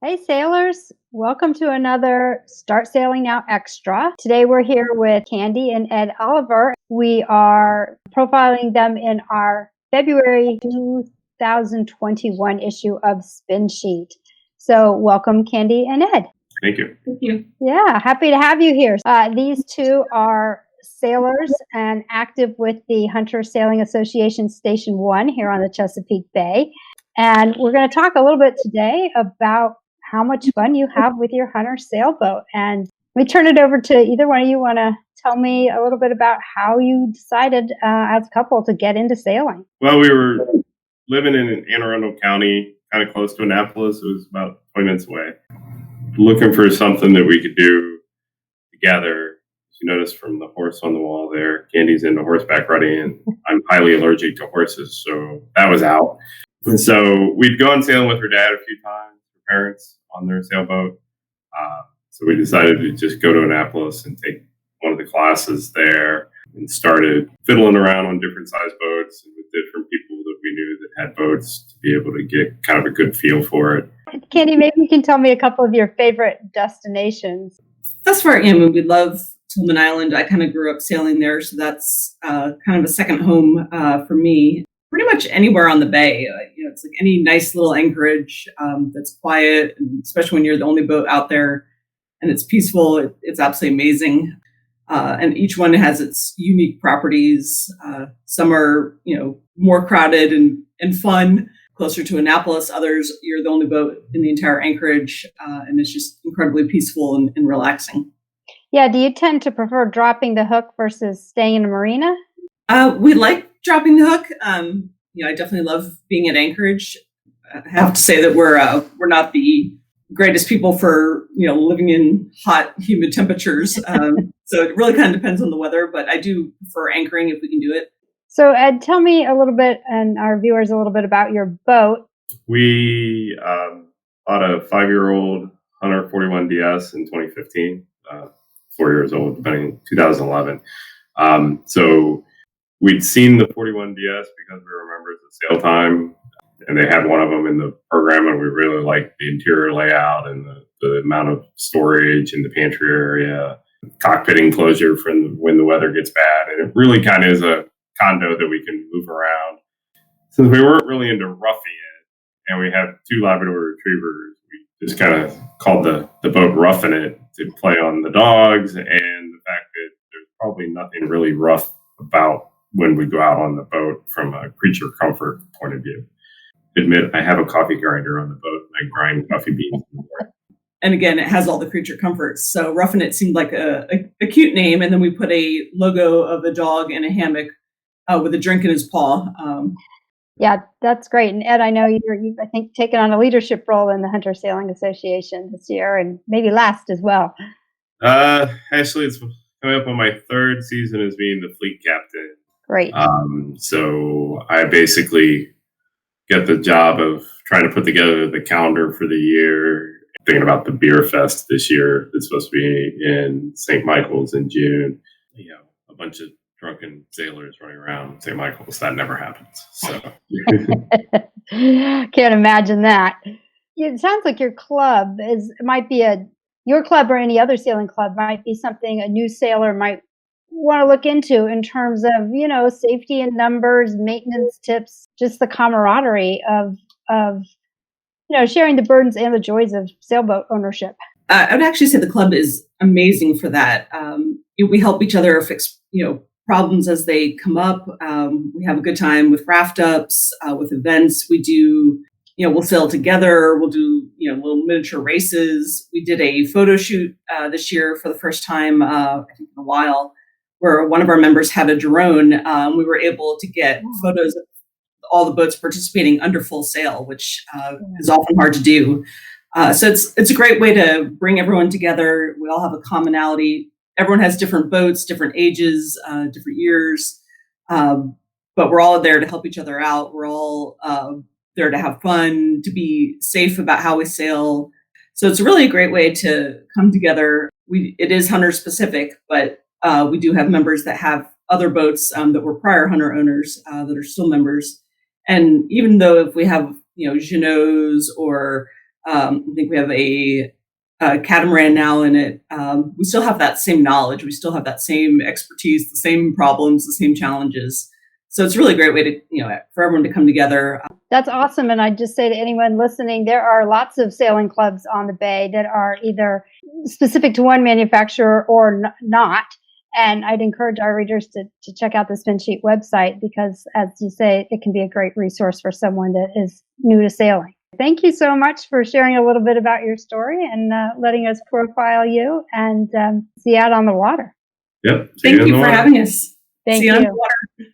Hey sailors, welcome to another Start Sailing Now Extra. Today we're here with Candy and Ed Oliver. We are profiling them in our February 2021 issue of SpinSheet. So welcome Candy and Ed. Thank you. Thank you. Yeah, happy to have you here. These two are sailors and active with the Hunter Sailing Association Station 1 here on the Chesapeake Bay. And we're going to talk a little bit today about how much fun you have with your Hunter sailboat. And we turn it over to either one of you. Want to tell me a little bit about how you decided as a couple to get into sailing? Well, we were living in Anne Arundel County, kind of close to Annapolis. It was about 20 minutes away. Looking for something that we could do together. As you notice from the horse on the wall there, Candy's into horseback riding, and I'm highly allergic to horses, so that was out. And so we'd gone sailing with her dad a few times, her parents on their sailboat. So we decided to just go to Annapolis and take one of the classes there and started fiddling around on different size boats and with different people that we knew that had boats to be able to get kind of a good feel for it. Candy, maybe you can tell me a couple of your favorite destinations. That's where we love Tillman Island. I kind of grew up sailing there, so that's kind of a second home for me. Pretty much anywhere on the bay. It's like any nice little anchorage that's quiet, and especially when you're the only boat out there and it's peaceful. It's absolutely amazing. And each one has its unique properties. Some are, more crowded and fun, closer to Annapolis. Others, you're the only boat in the entire anchorage, and it's just incredibly peaceful and relaxing. Yeah, do you tend to prefer dropping the hook versus staying in a marina? We like dropping the hook. I definitely love being at Anchorage. I have to say that we're not the greatest people for living in hot, humid temperatures. So it really kind of depends on the weather, but I do prefer anchoring if we can do it. So Ed, tell me a little bit, and our viewers a little bit about your boat. We bought a 5-year-old Hunter 41DS in 2015, 4 years old, depending 2011. So we'd seen the 41DS because we were members of Sail Time, and they had one of them in the program, and we really liked the interior layout and the amount of storage in the pantry area, cockpit enclosure for when the weather gets bad. And it really kind of is a condo that we can move around. Since we weren't really into roughing it, and we have 2 Labrador retrievers, we just kind of called the boat Roughing It to play on the dogs and the fact that there's probably nothing really rough about when we go out on the boat from a creature comfort point of view. Admit, I have a coffee grinder on the boat and I grind coffee beans in the morning. And again, it has all the creature comforts. So Roughing It seemed like a cute name. And then we put a logo of a dog in a hammock with a drink in his paw. Yeah, that's great. And Ed, I know you've, I think, taken on a leadership role in the Hunter Sailing Association this year and maybe last as well. Actually, it's coming up on my 3rd season as being the fleet captain. Great. So I basically get the job of trying to put together the calendar for the year, thinking about the beer fest this year that's supposed to be in St. Michael's in June. A bunch of drunken sailors running around St. Michael's. That never happens. So can't imagine that. It sounds like your club might be your club or any other sailing club might be something a new sailor might want to look into in terms of, safety in numbers, maintenance tips, just the camaraderie of sharing the burdens and the joys of sailboat ownership. I would actually say the club is amazing for that. We help each other fix, problems as they come up. We have a good time with raft ups, with events. We do, we'll sail together. We'll do, little miniature races. We did a photo shoot this year for the first time, I think in a while, where one of our members had a drone. We were able to get photos of all the boats participating under full sail, which is often hard to do. So it's a great way to bring everyone together. We all have a commonality. Everyone has different boats, different ages, different years, but we're all there to help each other out. We're all there to have fun, to be safe about how we sail. So it's really a great way to come together. It is Hunter specific, but we do have members that have other boats that were prior Hunter owners that are still members. And even though if we have, Jeanots or I think we have a catamaran now in it. We still have that same knowledge. We still have that same expertise, the same problems, the same challenges. So it's a really great way to, for everyone to come together. That's awesome. And I'd just say to anyone listening, there are lots of sailing clubs on the Bay that are either specific to one manufacturer or not. And I'd encourage our readers to check out the SpinSheet website because, as you say, it can be a great resource for someone that is new to sailing. Thank you so much for sharing a little bit about your story and letting us profile you and see you out on the water. Yep. Thank you for having us. Thank see you you. on the water.